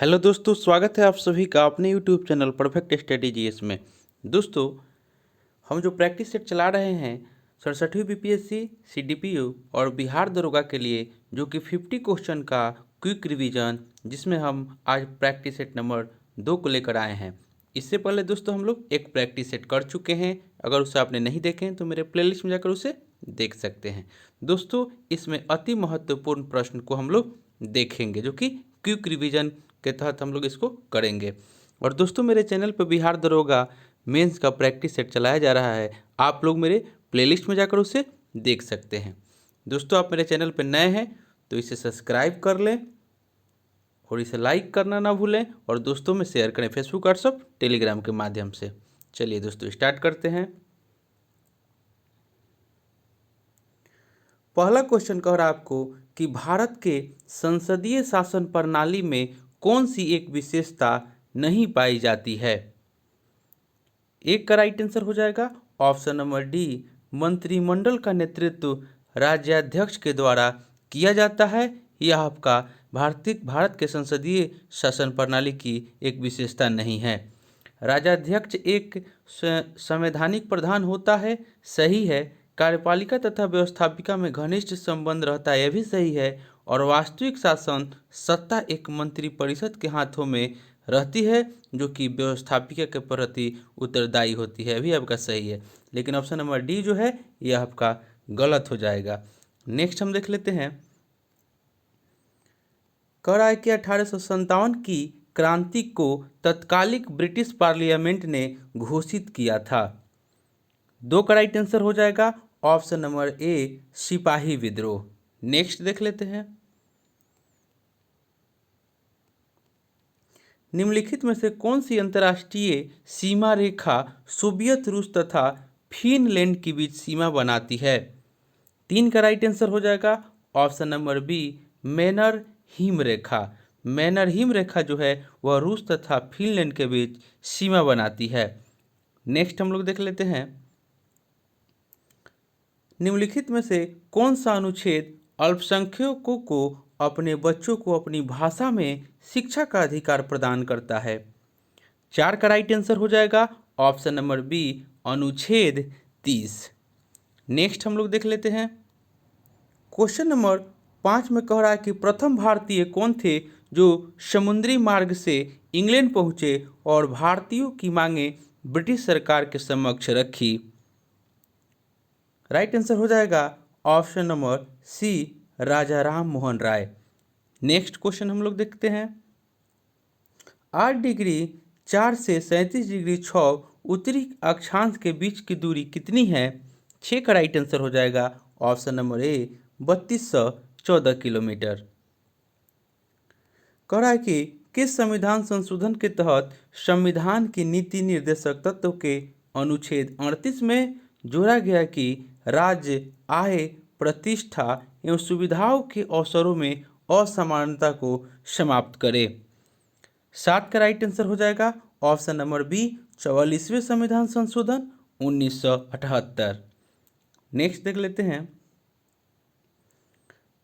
Hello दोस्तों, स्वागत है आप सभी का अपने YouTube channel perfect study GS में। दोस्तों, हम जो प्रैक्टिस सेट चला रहे हैं 67वीं बीपीएससी, सीडीपीओ और बिहार दरोगा के लिए, जो कि 50 क्वेश्चन का क्विक रिवीजन, जिसमें हम आज प्रैक्टिस सेट नंबर 2 को लेकर आए हैं। इससे पहले दोस्तों हम लोग एक प्रैक्टिस सेट कर चुके हैं। अगर उसे आपने नहीं देखे हैं तो मेरे प्लेलिस्ट में जाकर उसे देख सकते हैं। दोस्तों, इसमें अति महत्वपूर्ण प्रश्न को हम लोग देखेंगे, जो कि क्विक रिवीजन के तहत हम लोग इसको करेंगे। और दोस्तों, मेरे चैनल पर बिहार दरोगा मेंस का प्रैक्टिस सेट चलाया जा रहा है। आप लोग मेरे प्लेलिस्ट में जाकर उसे देख सकते हैं। दोस्तों, आप मेरे चैनल पर नए हैं तो इसे सब्सक्राइब कर लें और इसे लाइक करना ना भूलें और दोस्तों में शेयर करें, फेसबुक, व्हाट्सएप, टेलीग्राम के माध्यम से। चलिए दोस्तों, स्टार्ट करते हैं। पहला क्वेश्चन कह रहा है आपको कि भारत के संसदीय शासन प्रणाली में कौन सी एक विशेषता नहीं पाई जाती है। एक का राइट आंसर हो जाएगा ऑप्शन नंबर डी, मंत्रिमंडल का नेतृत्व राज्याध्यक्ष के द्वारा किया जाता है। यह आपका भारत के संसदीय शासन प्रणाली की एक विशेषता नहीं है। राज्याध्यक्ष एक संवैधानिक प्रधान होता है, सही है। कार्यपालिका तथा व्यवस्थापिका में घनिष्ठ संबंध रहता है, यह भी सही है। और वास्तविक शासन सत्ता एक मंत्रिपरिषद के हाथों में रहती है, जो कि व्यवस्थापिका के प्रति उत्तरदायी होती है, भी आपका सही है। लेकिन ऑप्शन नंबर डी जो है यह आपका गलत हो जाएगा। नेक्स्ट हम देख लेते हैं। कह रहा है कि 1857 की क्रांति को तत्कालिक ब्रिटिश पार्लियामेंट ने घोषित किया था। दो का राइट आंसर हो जाएगा ऑप्शन नंबर ए, सिपाही विद्रोह। नेक्स्ट देख लेते हैं। निम्नलिखित में से कौन सी अंतर्राष्ट्रीय सीमा रेखा सोवियत रूस तथा फिनलैंड के बीच सीमा बनाती है। तीन का राइट आंसर हो जाएगा ऑप्शन नंबर बी, मैनर हिम रेखा। मैनर हिम रेखा जो है वह रूस तथा फिनलैंड के बीच सीमा बनाती है। नेक्स्ट हम लोग देख लेते हैं। निम्नलिखित में से कौन सा अनुच्छेद अल्पसंख्यकों को अपने बच्चों को अपनी भाषा में शिक्षा का अधिकार प्रदान करता है। चार का राइट आंसर हो जाएगा ऑप्शन नंबर बी, अनुच्छेद 30। नेक्स्ट हम लोग देख लेते हैं। क्वेश्चन नंबर 5 में कह रहा है कि प्रथम भारतीय कौन थे जो समुद्री मार्ग से इंग्लैंड पहुंचे और भारतीयों की मांगें ब्रिटिश सरकार के समक्ष रखी। राइट आंसर हो जाएगा ऑप्शन नंबर सी, राजा राम मोहन राय। नेक्स्ट क्वेश्चन हम लोग देखते हैं। 8 डिग्री 4 से 37 डिग्री 6 उत्तरी अक्षांश के बीच की दूरी कितनी है। 6 का राइट आंसर हो जाएगा ऑप्शन नंबर ए, 3214 किलोमीटर। कह रहा है कि किस संविधान संशोधन के तहत संविधान की नीति निर्देशक तत्व के अनुच्छेद 38 में जोड़ा गया कि राज्य आय, प्रतिष्ठा एवं सुविधाओं के अवसरों में असमानता को समाप्त करे। 7 का राइट आंसर हो जाएगा ऑप्शन नंबर बी, 44वें संविधान संशोधन 1978। नेक्स्ट देख लेते हैं।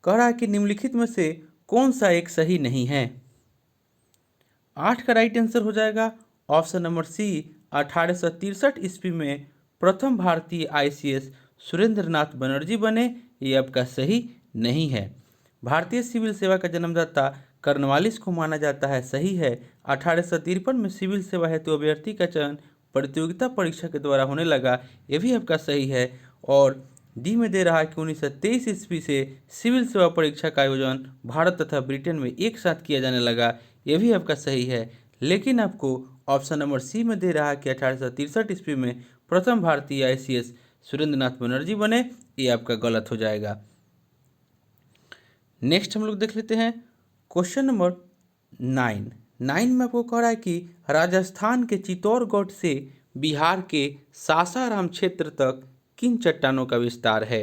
कह रहा है कि निम्नलिखित में से कौन सा एक सही नहीं है। 8 का राइट आंसर हो जाएगा ऑप्शन नंबर सी, 1863 ईस्वी में प्रथम भारतीय आईसीएस सुरेंद्रनाथ बनर्जी बने। ये आपका सही नहीं है। भारतीय सिविल सेवा का जन्मदाता कर्नवालिस को माना जाता है, सही है। 1853 में सिविल सेवा हेतु अभ्यर्थी का चयन प्रतियोगिता परीक्षा के द्वारा होने लगा, ये भी आपका सही है। और डी में दे रहा है कि 1923 ईस्वी से सिविल सेवा परीक्षा का आयोजन भारत तथा ब्रिटेन में एक साथ किया जाने लगा, ये भी आपका सही है। लेकिन आपको ऑप्शन नंबर सी में दे रहा है कि 1863 ईस्वी में प्रथम भारतीय आईसीएस सुरेंद्रनाथ बनर्जी बने, ये आपका गलत हो जाएगा। नेक्स्ट हम लोग देख लेते हैं। क्वेश्चन नंबर 9 में आपको कह रहा है कि राजस्थान के चित्तौड़गढ़ से बिहार के सासाराम क्षेत्र तक किन चट्टानों का विस्तार है।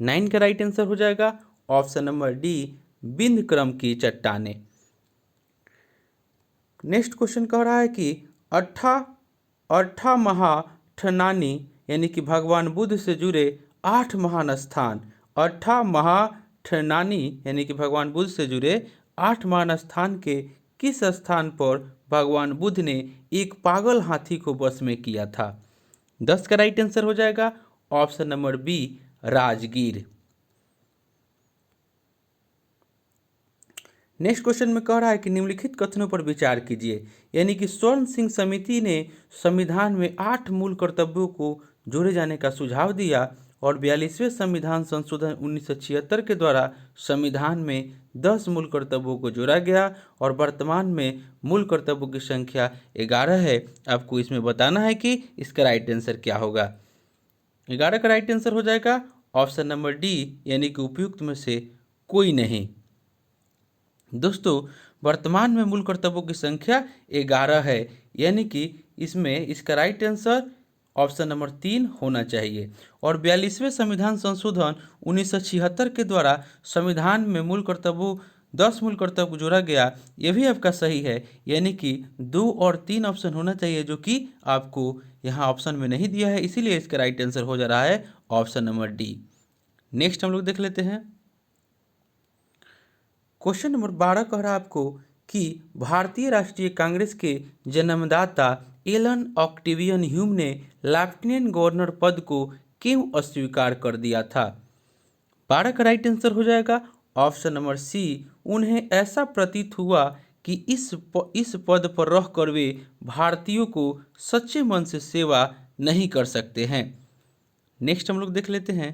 9 का राइट आंसर हो जाएगा ऑप्शन नंबर डी, बिंद क्रम की चट्टानें। नेक्स्ट क्वेश्चन कह रहा है कि महाठनानी यानी कि भगवान बुद्ध से जुड़े 8 महान स्थान। महाठनानी यानी कि भगवान बुद्ध से जुड़े 8 महान स्थान के किस स्थान पर भगवान बुद्ध ने एक पागल हाथी को वश में किया था? 10 का राइट आंसर हो जाएगा option number B, Rajgir. Next question में कह रहा है कि निम्नलिखित कथनों पर विचार कीजिए। यानी कि स्वर्ण सिंह समिति ने संविधान में 8 मूल कर्तव्यों को जोड़े जाने का सुझाव दिया और 42वें संविधान संशोधन 1976 के द्वारा संविधान में 10 मूल कर्तव्यों को जोड़ा गया और वर्तमान में मूल कर्तव्यों की संख्या 11 है। आपको इसमें बताना है कि इसका राइट आंसर क्या होगा। 11 का राइट आंसर हो जाएगा ऑप्शन नंबर डी, यानी कि उपयुक्त में से कोई नहीं। दोस्तों, वर्तमान में मूल कर्तव्यों की संख्या 11 है, यानी कि इसमें इसका राइट आंसर ऑप्शन नंबर 3 होना चाहिए। और 42वें संविधान संशोधन 1976 के द्वारा संविधान में मूल कर्तव्यों 10 मूल कर्तव्य जोड़ा गया, यह भी आपका सही है। यानी कि 2 और 3 ऑप्शन होना चाहिए, जो कि आपको यहाँ ऑप्शन में नहीं दिया है, इसीलिए इसका राइट आंसर हो जा रहा है ऑप्शन नंबर डी। नेक्स्ट हम लोग देख लेते हैं। क्वेश्चन नंबर 12 कह रहा है आपको कि भारतीय राष्ट्रीय कांग्रेस के जन्मदाता एलन ऑक्टेवियन ह्यूम ने लेफ्टिनेंट गवर्नर पद को क्यों अस्वीकार कर दिया था? 12 का राइट आंसर हो जाएगा ऑप्शन नंबर सी, उन्हें ऐसा प्रतीत हुआ कि इस पद पर रहकर वे भारतीयों को सच्चे मन से सेवा नहीं कर सकते हैं। नेक्स्ट हम लोग देख लेते हैं।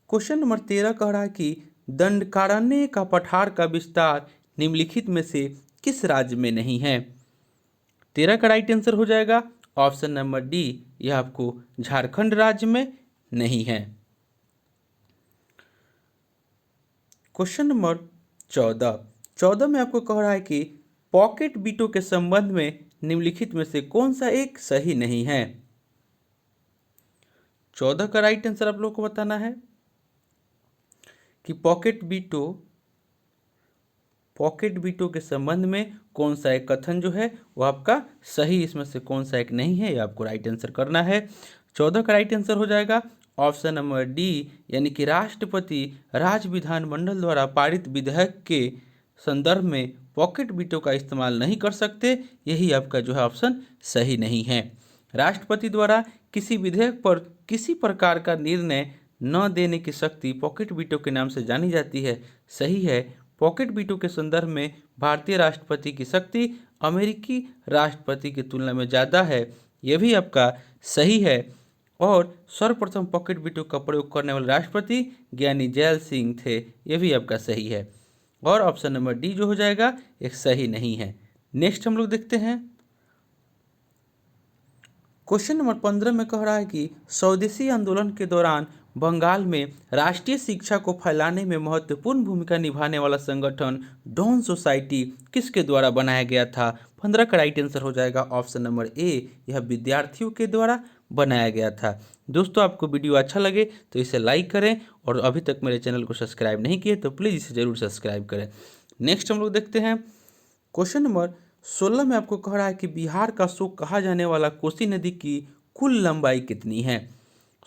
क्वेश्चन नंबर 13 कह रहा है कि दंडकारण्य का पठार का विस्तार निम्नलिखित में से किस राज्य में नहीं है? 13 का राइट आंसर हो जाएगा ऑप्शन नंबर डी, यह आपको झारखंड राज्य में नहीं है। क्वेश्चन नंबर 14 में आपको कह रहा है कि पॉकेट बीटों के संबंध में निम्नलिखित में से कौन सा एक सही नहीं है? 14 का राइट आंसर आप लोगों को बताना है कि पॉकेट बीटों के संबंध में कौन सा एक कथन जो है वो आपका सही, इसमें से कौन सा एक नहीं है, ये आपको राइट आंसर करना है। 14 का राइट आंसर हो जाएगा ऑप्शन नंबर डी, यानी कि राष्ट्रपति राज्य विधानमंडल द्वारा पारित विधेयक के संदर्भ में पॉकेट बीटों का इस्तेमाल नहीं कर सकते, यही आपका जो है ऑप्शन सही नहीं है। राष्ट्रपति द्वारा किसी विधेयक पर किसी प्रकार का निर्णय न देने की शक्ति पॉकेट बीटों के नाम से जानी जाती है। सही है, पॉकेट बीटों के संदर्भ में भारतीय राष्ट्रपति की शक्ति अमेरिकी राष्ट्रपति की तुलना में ज़्यादा है, यह भी आपका सही है। और सर्वप्रथम पॉकेट बीटों का प्रयोग करने वाले राष्ट्रपति ज्ञानी जैल सिंह थे, यह भी आपका सही है। और ऑप्शन नंबर डी जो हो जाएगा एक सही नहीं है। नेक्स्ट हम लोग देखते हैं। क्वेश्चन नंबर 15 में कह रहा है कि स्वदेशी आंदोलन के दौरान बंगाल में राष्ट्रीय शिक्षा को फैलाने में महत्वपूर्ण भूमिका निभाने वाला संगठन डॉन सोसाइटी किसके द्वारा बनाया गया था? 15 का राइट आंसर हो जाएगा ऑप्शन नंबर ए, यह विद्यार्थियों के द्वारा बनाया गया था। दोस्तों, आपको वीडियो अच्छा लगे तो इसे लाइक करें और अभी तक मेरे चैनल को सब्सक्राइब नहीं किए तो प्लीज़ इसे ज़रूर सब्सक्राइब करें। नेक्स्ट हम लोग देखते हैं। क्वेश्चन नंबर 16 में आपको कह रहा है कि बिहार का शोक कहा जाने वाला कोसी नदी की कुल लंबाई कितनी है?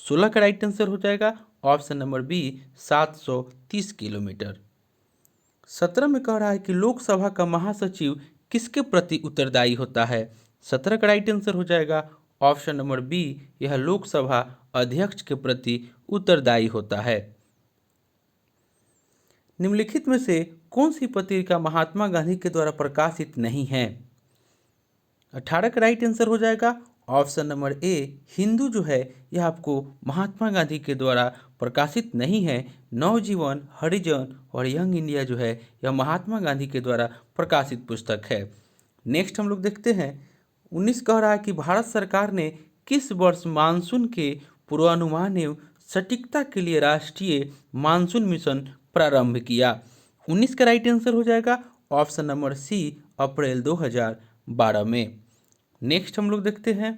16 का राइट आंसर हो जाएगा ऑप्शन नंबर बी, 730 किलोमीटर। 17 में कह रहा है कि लोकसभा का महासचिव किसके प्रति उत्तरदायी होता है? 17 का राइट आंसर हो जाएगा ऑप्शन नंबर बी, यह लोकसभा अध्यक्ष के प्रति उत्तरदायी होता है। निम्नलिखित में से कौन सी पत्रिका महात्मा गांधी के द्वारा प्रकाशित नहीं है? 18 का राइट आंसर हो जाएगा ऑप्शन नंबर ए, हिंदू जो है यह आपको महात्मा गांधी के द्वारा प्रकाशित नहीं है। नवजीवन, हरिजन और यंग इंडिया जो है यह महात्मा गांधी के द्वारा प्रकाशित पुस्तक है। नेक्स्ट हम लोग देखते हैं। 19 कह रहा है कि भारत सरकार ने किस वर्ष मानसून के पूर्वानुमान एवं सटीकता के लिए राष्ट्रीय मानसून मिशन प्रारंभ किया? 19 का राइट आंसर हो जाएगा ऑप्शन नंबर सी, अप्रैल 2012 में। नेक्स्ट हम लोग देखते हैं।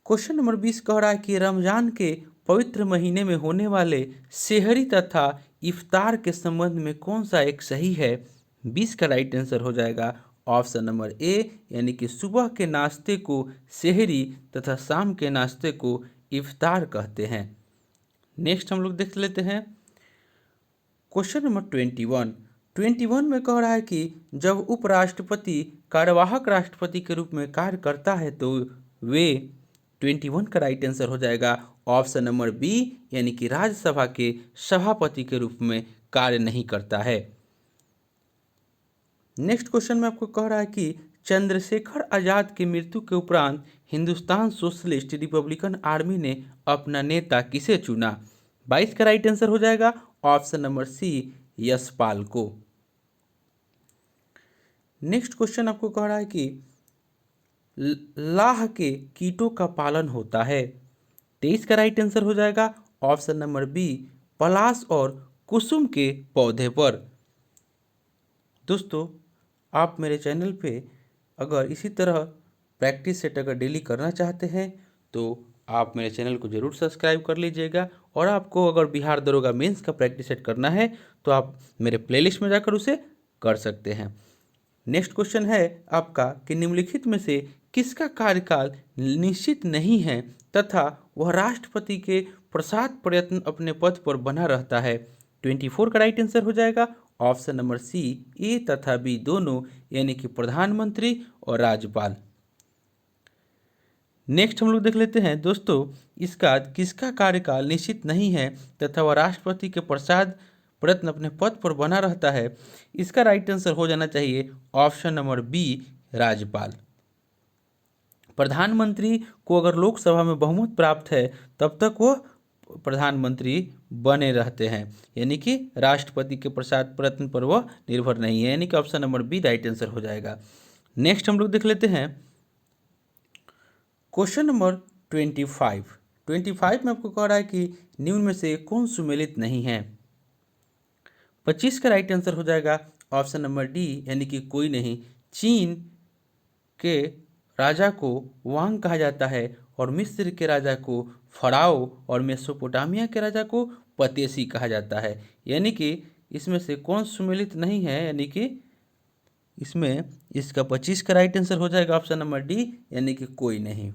क्वेश्चन नंबर 20 कह रहा है कि रमजान के पवित्र महीने में होने वाले सेहरी तथा इफ्तार के संबंध में कौन सा एक सही है? 20 का राइट आंसर हो जाएगा ऑप्शन नंबर ए, यानी कि सुबह के नाश्ते को सेहरी तथा शाम के नाश्ते को इफ्तार कहते हैं। नेक्स्ट हम लोग देख लेते हैं। क्वेश्चन नंबर 21 21 में कह रहा है कि जब उपराष्ट्रपति कार्यवाहक राष्ट्रपति के रूप में कार्य करता है तो वे 21 का राइट आंसर हो जाएगा ऑप्शन नंबर बी, यानी कि राज्यसभा के सभापति के रूप में कार्य नहीं करता है। नेक्स्ट क्वेश्चन में आपको कह रहा है कि चंद्रशेखर आजाद की मृत्यु के उपरांत हिंदुस्तान सोशलिस्ट रिपब्लिकन आर्मी ने अपना नेता किसे चुना। 22 का राइट आंसर हो जाएगा ऑप्शन नंबर सी, यशपाल को। नेक्स्ट क्वेश्चन आपको कह रहा है कि लाह के कीटों का पालन होता है। 23 का राइट आंसर हो जाएगा ऑप्शन नंबर बी, पलाश और कुसुम के पौधे पर। दोस्तों, आप मेरे चैनल पे अगर इसी तरह प्रैक्टिस सेट अगर डेली करना चाहते हैं तो आप मेरे चैनल को ज़रूर सब्सक्राइब कर लीजिएगा। और आपको अगर बिहार दरोगा मेंस का प्रैक्टिस सेट करना है तो आप मेरे प्लेलिस्ट में जाकर उसे कर सकते हैं। नेक्स्ट क्वेश्चन है आपका कि निम्नलिखित में से किसका कार्यकाल निश्चित नहीं है तथा वह राष्ट्रपति के प्रसाद प्रयत्न अपने पद पर बना रहता है। 24 का राइट आंसर हो जाएगा ऑप्शन नंबर सी, ए तथा बी दोनों, यानी कि प्रधानमंत्री और राज्यपाल। नेक्स्ट हम लोग देख लेते हैं दोस्तों, इसका किसका कार्यकाल निश्चित नहीं है तथा वह राष्ट्रपति के प्रसाद प्रयत्न अपने पद पर बना रहता है। इसका राइट आंसर हो जाना चाहिए ऑप्शन नंबर बी, राज्यपाल। प्रधानमंत्री को अगर लोकसभा में बहुमत प्राप्त है तब तक वो प्रधानमंत्री बने रहते हैं, यानी कि राष्ट्रपति के प्रसाद प्रयत्न पर वह निर्भर नहीं है, यानी कि option number B right answer हो जाएगा। नेक्स्ट हम लोग देख लेते हैं क्वेश्चन नंबर 25 में आपको कह रहा है कि निम्न में से कौन सुमेलित नहीं है। 25 का राइट आंसर हो जाएगा ऑप्शन नंबर डी, यानी कि कोई नहीं। चीन के राजा को वांग कहा जाता है और मिस्र के राजा को फराओ और मेसोपोटामिया के राजा को पतेसी कहा जाता है, यानी कि इसमें से कौन सुमेलित नहीं है, यानी कि इसमें इसका 25 का राइट आंसर हो जाएगा ऑप्शन नंबर डी, यानी कि कोई नहीं,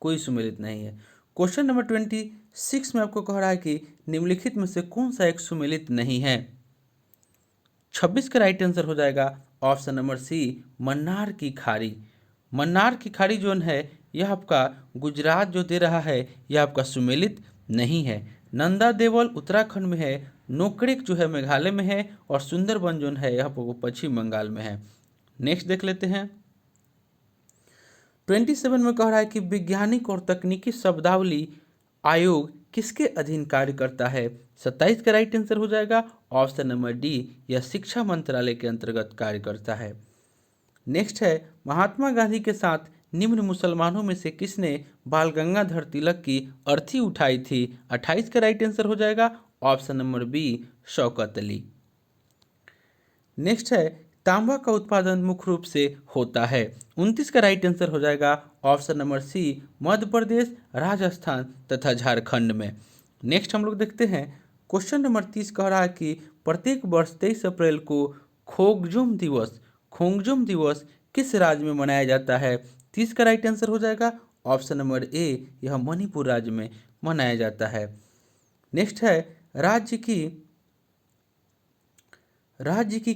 कोई सुमेलित नहीं है। क्वेश्चन नंबर 26 में आपको कह रहा है कि निम्नलिखित में से कौन सा एक सुमेलित नहीं है। 26 का राइट आंसर हो जाएगा ऑप्शन नंबर सी, मन्नार की खाड़ी। मन्नार की खाड़ी जो है यह आपका गुजरात जो दे रहा है यह आपका सुमेलित नहीं है। नंदा देवल उत्तराखंड में है, नोकरेक जो है मेघालय में है और सुंदरबन जो है यह पश्चिम बंगाल में है। नेक्स्ट देख लेते हैं 27 में कह रहा है कि वैज्ञानिक और तकनीकी शब्दावली आयोग किसके अधीन कार्य करता है। 27 का राइट आंसर हो जाएगा ऑप्शन नंबर डी, यह शिक्षा मंत्रालय के अंतर्गत कार्य करता है। नेक्स्ट है महात्मा गांधी के साथ निम्न मुसलमानों में से किसने बाल गंगाधर तिलक की अर्थी उठाई थी। 28 का राइट आंसर हो जाएगा option number B, Shaukat Ali. Next है तांबा का उत्पादन मुख्य रूप से होता है। 29 का राइट आंसर हो जाएगा ऑप्शन नंबर सी, मध्य प्रदेश, राजस्थान तथा झारखंड में। नेक्स्ट हम लोग देखते हैं क्वेश्चन नंबर 30 कह रहा है कि प्रत्येक वर्ष 23 अप्रैल को खोंगजुम दिवस किस राज्य में मनाया जाता है। 30 का राइट आंसर हो जाएगा ऑप्शन नंबर ए, यह मणिपुर राज्य में मनाया जाता है। नेक्स्ट है राज्य की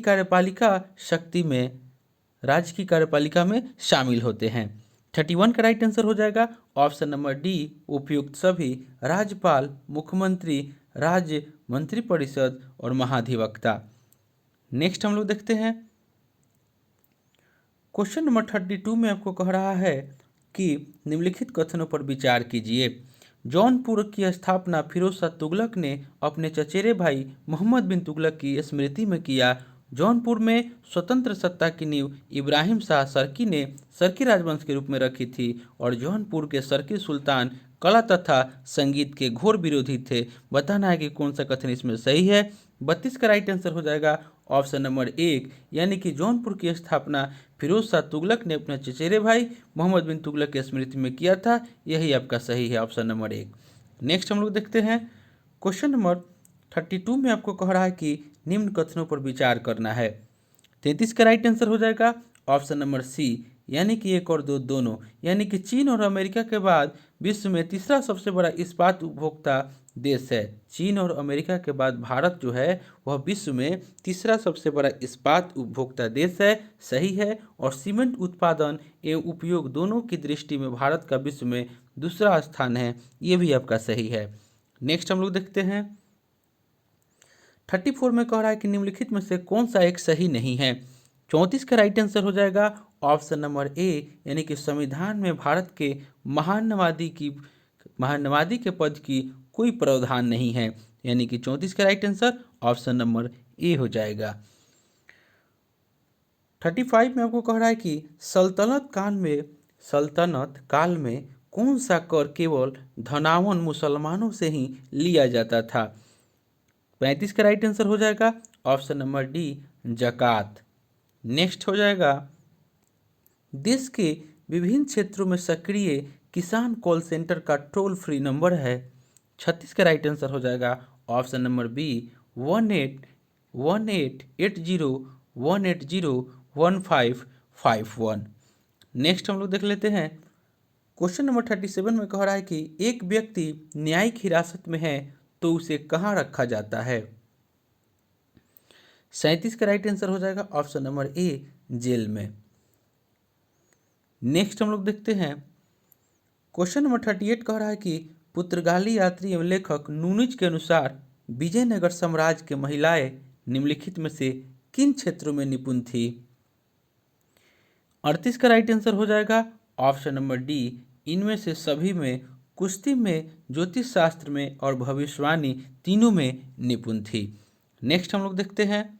कार्यपालिका में शामिल होते हैं। 31 का राइट आंसर हो जाएगा ऑप्शन नंबर डी, उपयुक्त सभी, राज्यपाल, मुख्यमंत्री, राज्य मंत्रिपरिषद और महाधिवक्ता। नेक्स्ट हम लोग देखते हैं क्वेश्चन नंबर 32 में आपको कह रहा है कि निम्नलिखित कथनों पर विचार कीजिए। जौनपुर की स्थापना फिरोज शाह तुगलक ने अपने चचेरे भाई मोहम्मद बिन तुगलक की स्मृति में किया। जौनपुर में स्वतंत्र सत्ता की नींव इब्राहिम शाह सरकी ने सरकी राजवंश के रूप में रखी थी और जौनपुर के सरकी सुल्तान कला तथा संगीत के घोर विरोधी थे। बताना है कि कौन सा कथन इसमें सही है। 32 का राइट आंसर हो जाएगा ऑप्शन नंबर 1, यानी कि जौनपुर की स्थापना फिरोज शाह तुगलक ने अपने चचेरे भाई मोहम्मद बिन तुगलक की स्मृति में किया था। यही आपका सही है, ऑप्शन नंबर 1। नेक्स्ट हम लोग देखते हैं क्वेश्चन नंबर 32 में आपको कह रहा है कि निम्न कथनों पर विचार करना है। 33 का राइट आंसर हो जाएगा ऑप्शन नंबर सी, यानी कि 1 और 2 दोनों, यानी कि चीन और अमेरिका के बाद विश्व में तीसरा सबसे बड़ा इस्पात उपभोक्ता देश है। चीन और अमेरिका के बाद भारत जो है वह विश्व में तीसरा सबसे बड़ा इस्पात उपभोक्ता देश है। सही है। और सीमेंट उत्पादन एवं उपयोग दोनों की दृष्टि में भारत का विश्व में दूसरा स्थान है। ये भी आपका सही है। नेक्स्ट हम लोग देखते हैं 34 में कह रहा है कि निम्नलिखित में से कौन सा एक सही नहीं है। 34 का राइट आंसर हो जाएगा ऑप्शन नंबर ए, यानी कि संविधान में भारत के महानवादी के पद की कोई प्रावधान नहीं है, यानी कि 34 का right answer option number A हो जाएगा। 35 में आपको कह रहा है कि सल्तनत काल में कौन सा कर केवल धनावन मुसलमानों से ही लिया जाता था। 35 का राइट आंसर हो जाएगा ऑप्शन नंबर डी, ज़कात। नेक्स्ट हो जाएगा देश के विभिन्न क्षेत्रों में सक्रिय किसान कॉल सेंटर का टोल फ्री नंबर है। 36 का राइट आंसर हो जाएगा ऑप्शन नंबर बी, 1880-180-1551। नेक्स्ट हम लोग देख लेते हैं क्वेश्चन नंबर 37 में कह रहा है कि एक व्यक्ति न्यायिक हिरासत में है तो उसे कहाँ रखा जाता है। 37 का राइट आंसर हो जाएगा ऑप्शन नंबर ए, जेल में। नेक्स्ट हम लोग देखते हैं क्वेश्चन नंबर 38 कह रहा है कि पुर्तगाली यात्री एवं लेखक नूनिज के अनुसार विजयनगर साम्राज्य के महिलाएं निम्नलिखित में से किन क्षेत्रों में निपुण थी। 38 का राइट आंसर हो जाएगा ऑप्शन नंबर डी, इनमें से सभी में कुश्ती में, ज्योतिष शास्त्र में और भविष्यवाणी तीनों में निपुण थी। नेक्स्ट हम लोग देखते हैं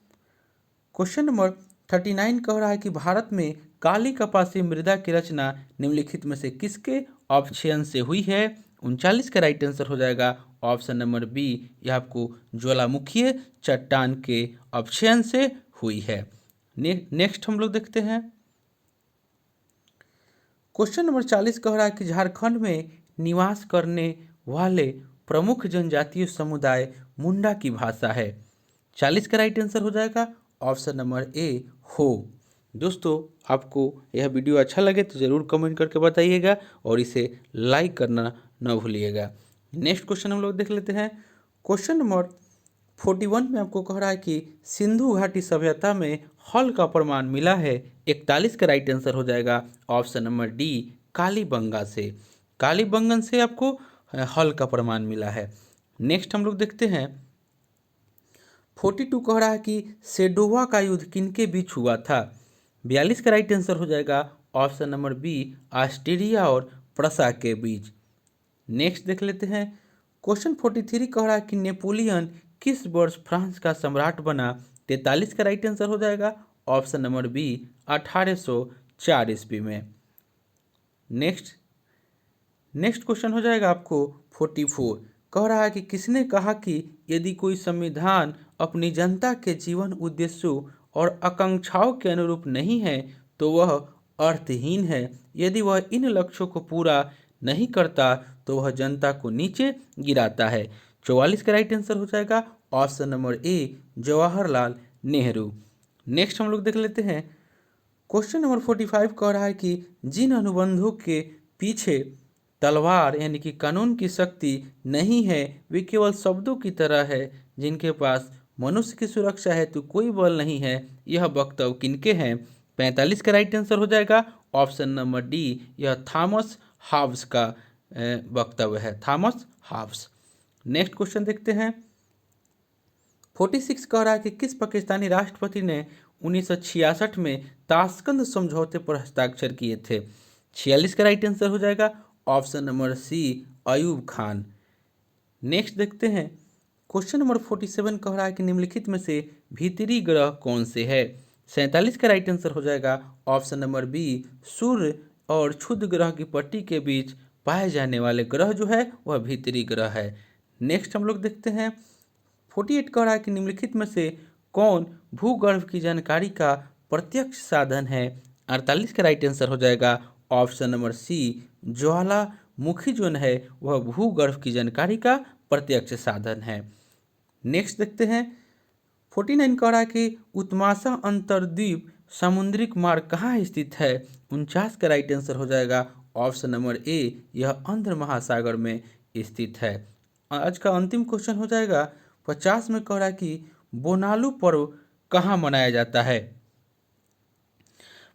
क्वेश्चन नंबर 39 कह रहा है कि भारत में काली कपासी मृदा की रचना निम्नलिखित में से किसके ऑप्शन से हुई है। 39 का राइट आंसर हो जाएगा ऑप्शन नंबर बी, यह आपको ज्वालामुखीय चट्टान के ऑप्शन से हुई है। नेक्स्ट हम लोग देखते हैं क्वेश्चन नंबर 40 कह रहा है कि झारखंड में निवास करने वाले प्रमुख जनजातीय समुदाय मुंडा की भाषा है। 40 का राइट आंसर हो जाएगा ऑप्शन नंबर ए, हो। दोस्तों आपको यह वीडियो अच्छा लगे तो ज़रूर कमेंट करके बताइएगा और इसे लाइक करना न भूलिएगा। नेक्स्ट क्वेश्चन हम लोग देख लेते हैं क्वेश्चन नंबर 41 में आपको कह रहा है कि सिंधु घाटी सभ्यता में हल का प्रमाण मिला है। 41 का राइट आंसर हो जाएगा ऑप्शन नंबर डी, कालीबंगा से। कालीबंगन से आपको हल का प्रमाण मिला है। नेक्स्ट हम लोग देखते हैं 42 कह रहा है कि सेडोवा का युद्ध किनके बीच हुआ था। 42 का राइट आंसर हो जाएगा ऑप्शन नंबर बी, ऑस्ट्रिया और प्रसा के बीच। नेक्स्ट देख लेते हैं क्वेश्चन 43 कह रहा है कि नेपोलियन किस वर्ष फ्रांस का सम्राट बना। 43 का राइट आंसर हो जाएगा ऑप्शन नंबर बी, 1804 ईस्वी में। नेक्स्ट क्वेश्चन हो जाएगा आपको 44 कह रहा है कि किसने कहा कि यदि कोई संविधान अपनी जनता के जीवन उद्देश्यों और आकांक्षाओं के अनुरूप नहीं है तो वह अर्थहीन है। यदि वह इन लक्ष्यों को पूरा नहीं करता तो वह जनता को नीचे गिराता है। 44 का राइट आंसर हो जाएगा option number A, Jawaharlal Nehru. Next हम लोग देख लेते हैं क्वेश्चन नंबर 45 कह रहा है कि जिन अनुबंधों के पीछे तलवार यानी कि कानून की शक्ति नहीं है वे केवल शब्दों की तरह है, जिनके पास मनुष्य की सुरक्षा हेतु कोई बल नहीं है। यह वक्तव्य किनके हैं। 45 का राइट आंसर हो जाएगा ऑप्शन नंबर डी, यह थॉमस हॉब्स का वक्तव्य है, थॉमस हॉब्स। नेक्स्ट क्वेश्चन देखते हैं 46 कह रहा है कि किस पाकिस्तानी राष्ट्रपति ने 1966 में ताशकंद समझौते पर हस्ताक्षर किए थे। 46 का राइट आंसर हो जाएगा option number C, Ayub Khan. Next देखते हैं क्वेश्चन नंबर 47 कह रहा है कि निम्नलिखित में से भीतरी ग्रह कौन से है। 47 का राइट आंसर हो जाएगा ऑप्शन नंबर बी, सूर्य और क्षुद्र ग्रह की पट्टी के बीच पाए जाने वाले ग्रह जो है वह भीतरी ग्रह है। नेक्स्ट हम लोग देखते हैं 48 कह रहा है कि निम्नलिखित में से कौन भूगर्भ की जानकारी का प्रत्यक्ष साधन है। 48 का राइट आंसर हो जाएगा ऑप्शन नंबर सी, ज्वालामुखी जो है वह भूगर्भ की जानकारी का प्रत्यक्ष साधन है। नेक्स्ट देखते हैं 49 कह रहा है कि उत्माशा अंतर्द्वीप सामुद्रिक मार्ग कहाँ स्थित है? 49 का राइट आंसर हो जाएगा ऑप्शन नंबर ए, यह अंध महासागर में स्थित है। आज का अंतिम क्वेश्चन हो जाएगा 50 में, कह रहा है कि बोनालू पर्व कहाँ मनाया जाता है?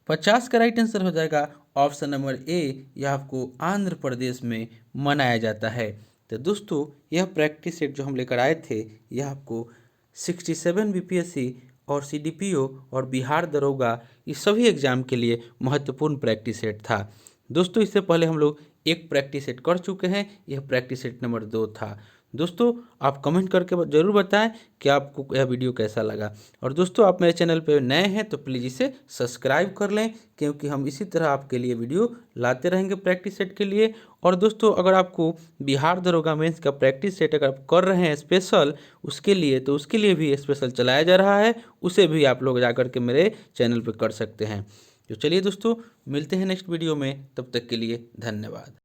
50 का राइट आंसर हो जाएगा ऑप्शन नंबर ए, यह आपको आंध्र प्रदेश में मनाया जाता है। तो दोस्तों यह प्रैक्टिस सेट जो हम लेकर आए थे, यह आपको 67 बीपीएससी और सीडीपीओ और बिहार दरोगा इस सभी एग्जाम के लिए महत्वपूर्ण प्रैक्टिस सेट था। दोस्तों इससे पहले हम लोग एक प्रैक्टिस सेट कर चुके हैं, यह प्रैक्टिस सेट नंबर 2 था। दोस्तों आप कमेंट करके ज़रूर बताएं कि आपको यह वीडियो कैसा लगा। और दोस्तों आप मेरे चैनल पर नए हैं तो प्लीज़ इसे सब्सक्राइब कर लें, क्योंकि हम इसी तरह आपके लिए वीडियो लाते रहेंगे प्रैक्टिस सेट के लिए। और दोस्तों अगर आपको बिहार दरोगा मेंस का प्रैक्टिस सेट अगर आप कर रहे हैं स्पेशल उसके लिए, तो उसके लिए भी स्पेशल चलाया जा रहा है, उसे भी आप लोग जाकर के मेरे चैनल पर कर सकते हैं। तो चलिए दोस्तों मिलते हैं नेक्स्ट वीडियो में, तब तक के लिए धन्यवाद।